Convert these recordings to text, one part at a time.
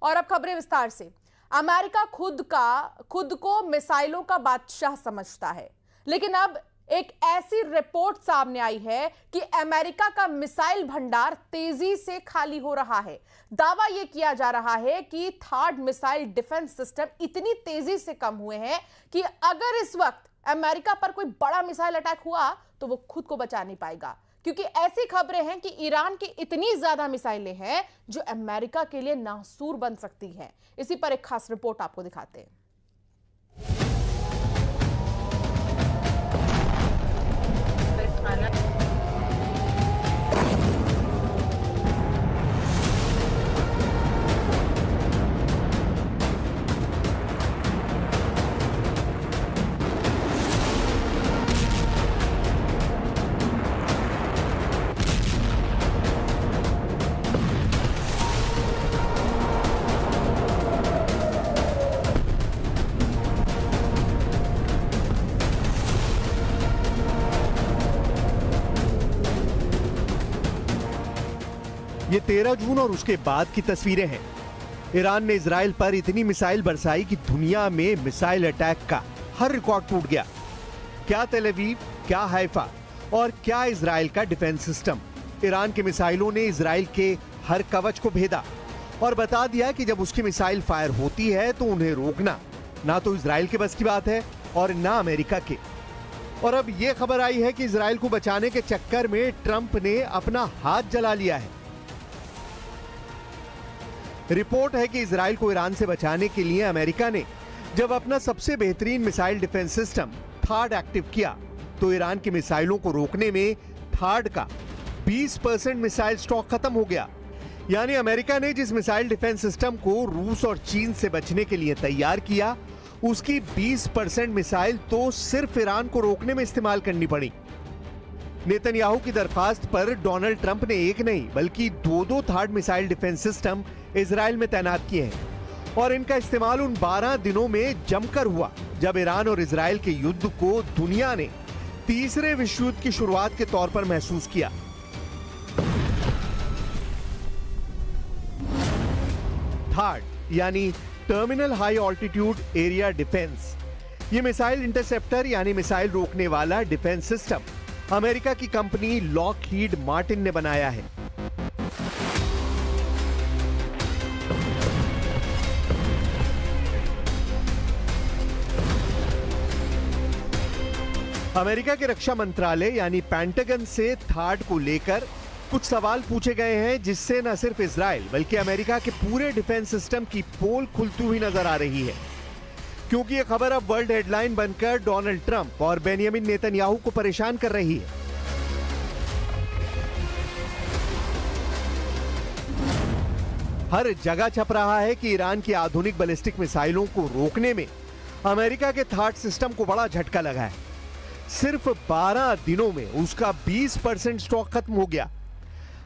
और अब खबरें विस्तार से। अमेरिका खुद को मिसाइलों का बादशाह समझता है, लेकिन अब एक ऐसी रिपोर्ट सामने आई है कि अमेरिका का मिसाइल भंडार तेजी से खाली हो रहा है। दावा यह किया जा रहा है कि थर्ड मिसाइल डिफेंस सिस्टम इतनी तेजी से कम हुए हैं कि अगर इस वक्त अमेरिका पर कोई बड़ा मिसाइल अटैक हुआ तो वो खुद को बचा नहीं पाएगा, क्योंकि ऐसी खबरें हैं कि ईरान की इतनी ज्यादा मिसाइलें हैं जो अमेरिका के लिए नासूर बन सकती हैं। इसी पर एक खास रिपोर्ट आपको दिखाते हैं। ये 13 जून और उसके बाद की तस्वीरें हैं। ईरान ने इजराइल पर इतनी मिसाइल बरसाई कि दुनिया में मिसाइल अटैक का हर रिकॉर्ड टूट गया। क्या तेल अवीव, क्या हैफा और क्या इजराइल का डिफेंस सिस्टम। ईरान की मिसाइलों ने इजराइल के हर कवच को भेदा और बता दिया कि जब उसकी मिसाइल फायर होती है तो उन्हें रोकना ना तो इजराइल के बस की बात है और ना अमेरिका के। और अब यह खबर आई है कि इजराइल को बचाने के चक्कर में ट्रंप ने अपना हाथ जला लिया है। रिपोर्ट है कि इजराइल को ईरान से बचाने के लिए अमेरिका ने जब अपना सबसे बेहतरीन missile defence system third active किया तो ईरान की मिसाइलों को रोकने में थार्ड का 20% मिसाइल स्टॉक खत्म हो गया। यानी अमेरिका ने जिस मिसाइल डिफेंस सिस्टम को रूस और चीन से बचने के लिए तैयार किया, उसकी 20% मिसाइल तो सिर्फ ईरान को रोकने में इस्तेमाल करनी पड़ी। नेतन्याहू की दरखास्त पर डोनाल्ड ट्रंप ने एक नहीं बल्कि दो third missile defence system Israel में तैनात किए हैं और इनका इस्तेमाल उन 12 दिनों में जमकर हुआ जब ईरान और इजराइल के युद्ध को दुनिया ने तीसरे विश्व युद्ध की शुरुआत के तौर पर महसूस किया। थर्ड यानी terminal high altitude area defence, ये मिसाइल इंटरसेप्टर यानी मिसाइल रोकने वाला डिफेंस सिस्टम अमेरिका की कंपनी लॉकहीड मार्टिन ने बनाया है। अमेरिका के रक्षा मंत्रालय यानी पेंटागन से थार्ड को लेकर कुछ सवाल पूछे गए हैं, जिससे न सिर्फ इजराइल बल्कि अमेरिका के पूरे डिफेंस सिस्टम की पोल खुलती हुई नजर आ रही है, क्योंकि यह खबर अब वर्ल्ड हेडलाइन बनकर डोनाल्ड ट्रंप और बेंजामिन नेतन्याहू को परेशान कर रही है। हर जगह छप रहा है कि ईरान की आधुनिक बैलिस्टिक मिसाइलों को रोकने में अमेरिका के थर्ड सिस्टम को बड़ा झटका लगा है। सिर्फ 12 दिनों में उसका 20% स्टॉक खत्म हो गया।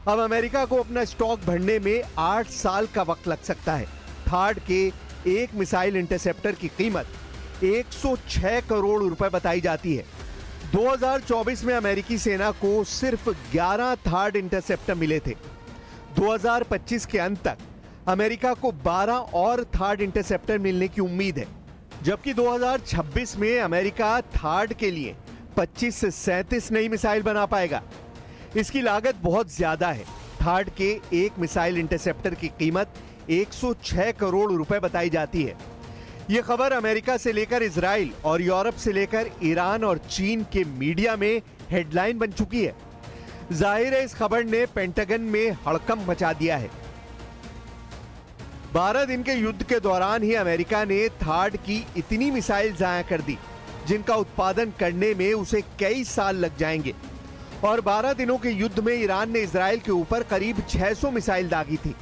अब अमेरिका को अपना स्टॉक भरने में 8 साल का वक्त लग सकता है। थर्ड के एक मिसाइल इंटरसेप्टर की कीमत 106 करोड़ रुपए बताई जाती है। 2024 में अमेरिकी सेना को सिर्फ 11 थर्ड इंटरसेप्टर मिले थे। 2025 के अंत तक अमेरिका को 12 और थर्ड इंटरसेप्टर मिलने की उम्मीद है, जबकि 2026 में अमेरिका थर्ड के लिए 25 से 37 नई मिसाइल बना पाएगा। इसकी लागत बहुत ज्यादा है। थर्ड के एक मिसाइल इंटरसेप्टर की कीमत 106 करोड़ रुपए बताई जाती है। यह खबर अमेरिका से लेकर इजराइल और यूरोप से लेकर ईरान और चीन के मीडिया में हेडलाइन बन चुकी है। जाहिर है इस खबर ने पेंटागन में हड़कंप मचा दिया है। 12 दिन के युद्ध के दौरान ही अमेरिका ने थर्ड की इतनी मिसाइल जाया कर दी, जिनका उत्पादन करने में उसे कई साल लग जाएंगे। और 12 दिनों के युद्ध में ईरान ने इजराइल के ऊपर करीब 600 मिसाइल दागी थी।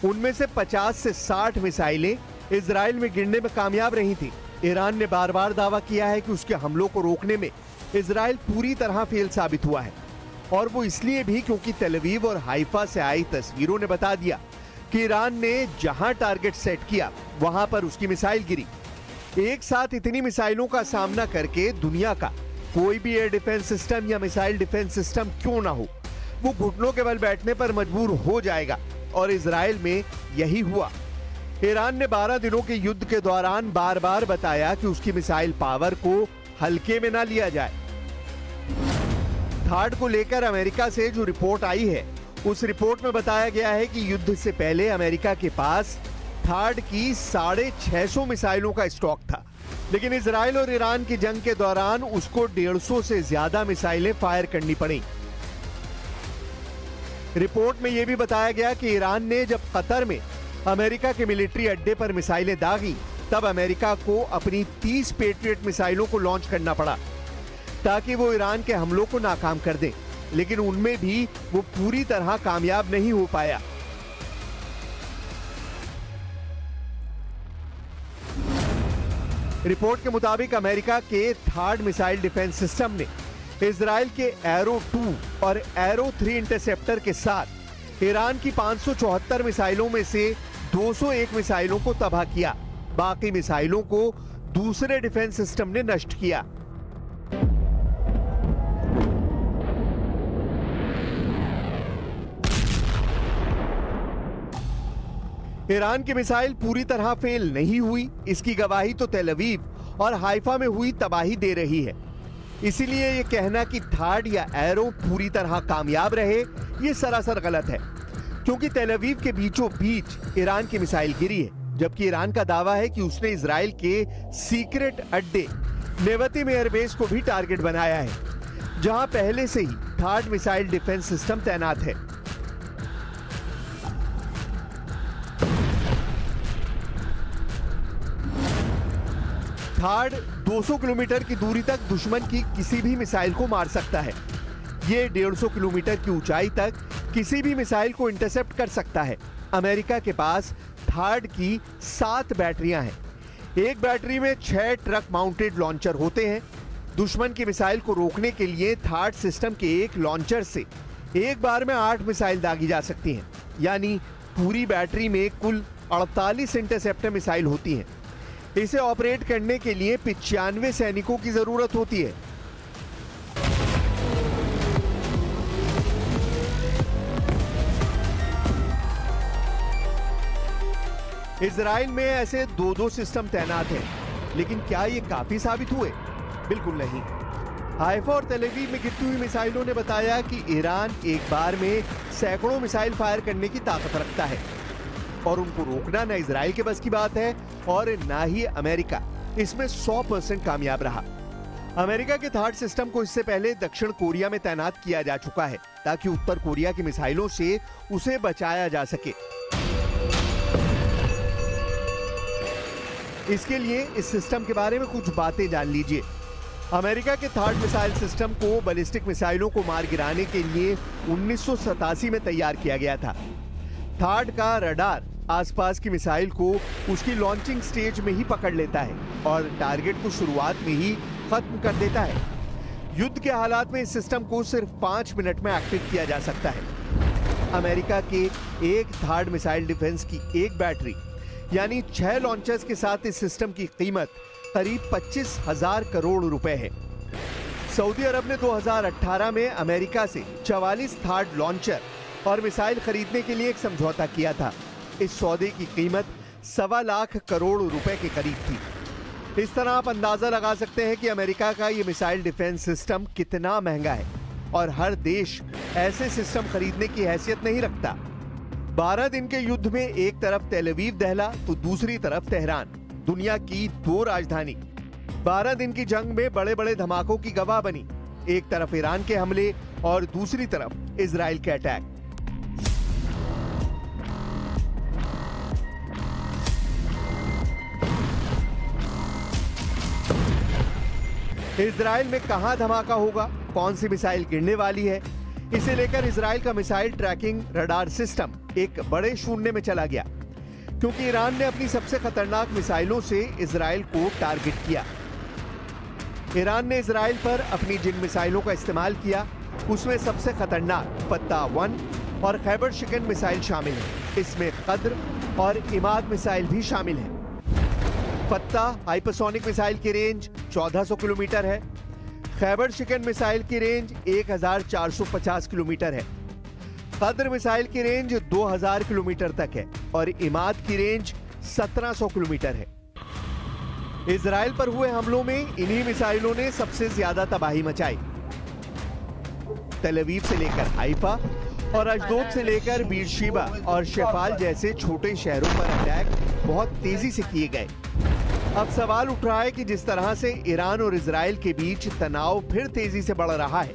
उनमें से 50 से 60 मिसाइलें इजराइल में गिरने में कामयाब रही थी। ईरान ने बार बार दावा किया है कि उसके हमलों को रोकने में इजराइल पूरी तरह फेल साबित हुआ है, और वो इसलिए भी क्योंकि तेल अवीव और हाइफा से आई तस्वीरों ने बता दिया कि ईरान ने जहां टारगेट सेट किया वहां पर उसकी मिसाइल गिरी। एक साथ इतनी मिसाइलों का सामना करके दुनिया का कोई भी एयर डिफेंस सिस्टम या मिसाइल डिफेंस सिस्टम क्यों ना हो, वो घुटनों के बल बैठने पर मजबूर हो जाएगा। और इजराइल में यही हुआ। ईरान ने 12 दिनों के युद्ध के दौरान बार बार बताया कि उसकी मिसाइल पावर को हल्के में ना लिया जाए। थार्ड को लेकर अमेरिका से जो रिपोर्ट आई है, उस रिपोर्ट में बताया गया है कि युद्ध से पहले अमेरिका के पास थार्ड की 650 मिसाइलों का स्टॉक था, लेकिन इजराइल और ईरान की जंग के दौरान उसको 150 से ज्यादा मिसाइलें फायर करनी पड़ी। रिपोर्ट में यह भी बताया गया कि ईरान ने जब कतर में अमेरिका के मिलिट्री अड्डे पर मिसाइलें दागी, तब अमेरिका को अपनी 30 पेट्रियट मिसाइलों को लॉन्च करना पड़ा ताकि वो ईरान के हमलों को नाकाम कर दें, लेकिन उनमें भी वो पूरी तरह कामयाब नहीं हो पाया। रिपोर्ट के मुताबिक अमेरिका के थार्ड मिसाइल डिफेंस सिस्टम ने इजराइल के एरो 2 और एरो 3 इंटरसेप्टर के साथ ईरान की 574 मिसाइलों में से 201 मिसाइलों को तबाह किया। बाकी मिसाइलों को दूसरे डिफेंस सिस्टम ने नष्ट किया। ईरान की मिसाइल पूरी तरह फेल नहीं हुई, इसकी गवाही तो तेल अवीव और हाइफा में हुई तबाही दे रही है। इसीलिए यह कहना कि थार्ड या एरो पूरी तरह कामयाब रहे, यह सरासर गलत है, क्योंकि तेल अवीव के बीचों बीच ईरान की मिसाइल गिरी है, जबकि ईरान का दावा है कि उसने इजराइल के सीक्रेट अड्डे नेवतीम एयरबेस को भी टारगेट बनाया है, जहां पहले से ही थार्ड मिसाइल डिफेंस सिस्टम तैनात है। थार्ड 200 किलोमीटर की दूरी तक दुश्मन की किसी भी मिसाइल को मार सकता है। ये 150 किलोमीटर की ऊंचाई तक किसी भी मिसाइल को इंटरसेप्ट कर सकता है। अमेरिका के पास थार्ड की 7 बैटरियां हैं। एक बैटरी में 6 ट्रक माउंटेड लॉन्चर होते हैं। दुश्मन की मिसाइल को रोकने के लिए थार्ड सिस्टम के एक लॉन्चर से एक बार में 8 मिसाइल दागी जा सकती हैं, यानी पूरी बैटरी में कुल 48 इंटरसेप्टर मिसाइल होती हैं। इसे ऑपरेट करने के लिए 95 सैनिकों की जरूरत होती है। इजराइल में ऐसे 2-2 सिस्टम तैनात हैं, लेकिन क्या ये काफी साबित हुए? बिल्कुल नहीं। हाइफा और तेल अवीव में गिरती हुई मिसाइलों ने बताया कि ईरान एक बार में सैकड़ों मिसाइल फायर करने की ताकत रखता है, और उनको रोकना न इजराइल के बस की बात है और ना ही अमेरिका इसमें 100% कामयाब रहा। अमेरिका के थार्ड सिस्टम को इससे पहले दक्षिण कोरिया में तैनात किया जा चुका है, ताकि उत्तर कोरिया की मिसाइलों से उसे बचाया जा सके। इसके लिए इस सिस्टम के बारे में कुछ बातें जान लीजिए। अमेरिका के थार्ड मिसाइल सिस्टम को बैलिस्टिक मिसाइलों को मार गिराने के लिए 1987 में तैयार किया गया था। थार्ड का रडार आसपास की मिसाइल को उसकी लॉन्चिंग स्टेज में ही पकड़ लेता है और टारगेट को शुरुआत में ही खत्म कर देता है। युद्ध के हालात में इस सिस्टम को सिर्फ 5 मिनट में एक्टिव किया जा सकता है। अमेरिका के एक थार्ड मिसाइल डिफेंस की एक बैटरी यानी 6 लॉन्चर्स के साथ इस सिस्टम की कीमत करीब 25,000 करोड़ रुपए है। सऊदी अरब ने 2018 में अमेरिका से 44 थार्ड लॉन्चर और मिसाइल खरीदने के लिए एक समझौता किया था। इस सौदे की कीमत 1.25 लाख करोड़ रुपए के करीब थी। इस तरह आप अंदाजा लगा सकते हैं कि अमेरिका का ये मिसाइल डिफेंस सिस्टम कितना महंगा है, और हर देश ऐसे सिस्टम खरीदने की हैसियत नहीं रखता। 12 दिन के युद्ध में एक तरफ तेल अवीव दहला तो दूसरी तरफ तेहरान, दुनिया की 2 राजधानी 12 दिन की जंग में बड़े बड़े धमाकों की गवाह बनी। एक तरफ ईरान के हमले और दूसरी तरफ इजराइल के अटैक। इजराइल में कहां धमाका होगा, कौन सी मिसाइल गिरने वाली है, इसे लेकर इजराइल का मिसाइल ट्रैकिंग रडार सिस्टम एक बड़े शून्य में चला गया, क्योंकि ईरान ने अपनी सबसे खतरनाक मिसाइलों से इजराइल को टारगेट किया। ईरान ने इजराइल पर अपनी जिन मिसाइलों का इस्तेमाल किया, उसमें सबसे खतरनाक फत्ता-1 और खैबर शिकन मिसाइल शामिल है। इसमें कद्र और इमाद मिसाइल भी शामिल है। फत्ता हाइपरसोनिक मिसाइल की रेंज 1400 किलोमीटर है। खैबर शिकन मिसाइल की रेंज 1450 किलोमीटर है। कद्र मिसाइल की रेंज 2000 किलोमीटर तक है और इमाद की रेंज 1700 किलोमीटर है। इजराइल पर हुए हमलों में इन्हीं मिसाइलों ने सबसे ज्यादा तबाही मचाई। तेल अवीव से लेकर हाइफा और अशदोद से लेकर बीरशेबा और शेफाल जैसे छोटे शहरों पर अटैक बहुत तेजी से किए गए। अब सवाल उठ रहा है कि जिस तरह से ईरान और इजराइल के बीच तनाव फिर तेजी से बढ़ रहा है,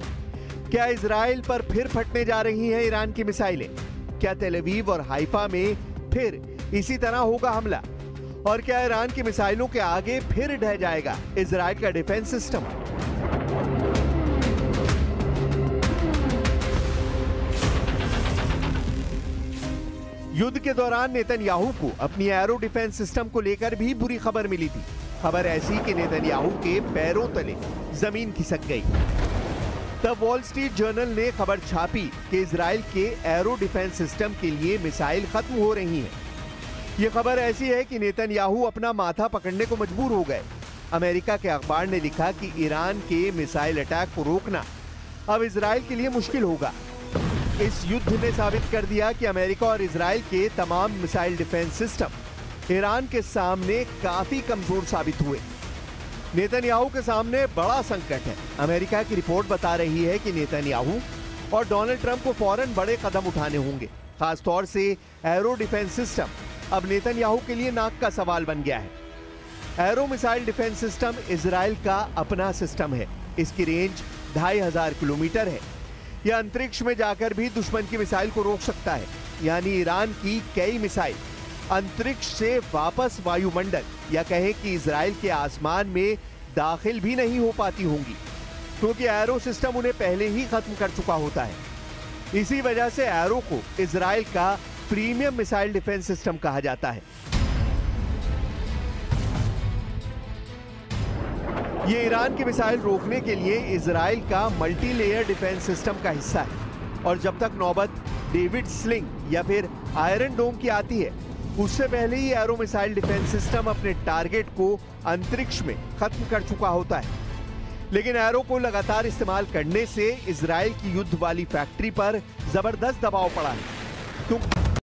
क्या इजराइल पर फिर फटने जा रही हैं ईरान की मिसाइलें? क्या तेल अवीव और हाइफा में फिर इसी तरह होगा हमला? और क्या ईरान की मिसाइलों के आगे फिर ढह जाएगा इजराइल का डिफेंस सिस्टम? युद्ध के दौरान नेतन्याहू को अपनी एरो डिफेंस सिस्टम को लेकर भी बुरी खबर मिली थी। खबर ऐसी कि नेतन्याहू के पैरों तले जमीन खिसक गई। तब वॉल स्ट्रीट जर्नल ने खबर छापी कि इजराइल के एरो डिफेंस सिस्टम के लिए मिसाइल खत्म हो रही हैं। यह खबर ऐसी है कि नेतन्याहू अपना माथा पकड़ने को मजबूर हो गए। अमेरिका के अखबार ने लिखा कि ईरान के मिसाइल अटैक को रोकना अब इजराइल के लिए मुश्किल होगा। इस युद्ध ने साबित कर दिया कि अमेरिका और इजराइल के तमाम मिसाइल डिफेंस सिस्टम ईरान के सामने काफी कमजोर साबित हुए। नेतन्याहू के सामने बड़ा संकट है। अमेरिका की रिपोर्ट बता रही है कि नेतन्याहू और डोनाल्ड ट्रंप को फौरन बड़े कदम उठाने होंगे। खासतौर से एरो डिफेंस सिस्टम अब नेतन्याहू के लिए नाक का सवाल बन गया है। Arrow missile defence system Israel का अपना सिस्टम है। इसकी रेंज 2500 किलोमीटर है। यह अंतरिक्ष में जाकर भी दुश्मन की मिसाइल को रोक सकता है। यानी ईरान की कई मिसाइल अंतरिक्ष से वापस वायुमंडल या कहें कि इजराइल के आसमान में दाखिल भी नहीं हो पाती होंगी, क्योंकि एरो सिस्टम उन्हें पहले ही खत्म कर चुका होता है। इसी वजह से एरो को इजराइल का प्रीमियम मिसाइल डिफेंस सिस्टम कहा जाता है। ये ईरान की मिसाइल रोकने के लिए इजराइल का मल्टी लेयर डिफेंस सिस्टम का हिस्सा है। और जब तक नौबत डेविड स्लिंग या फिर आयरन डोम की आती है, उससे पहले ही एरो मिसाइल डिफेंस सिस्टम अपने टारगेट को अंतरिक्ष में खत्म कर चुका होता है। लेकिन एरो को लगातार इस्तेमाल करने से इजराइल की युद्ध वाली फैक्ट्री पर जबरदस्त दबाव पड़ा है।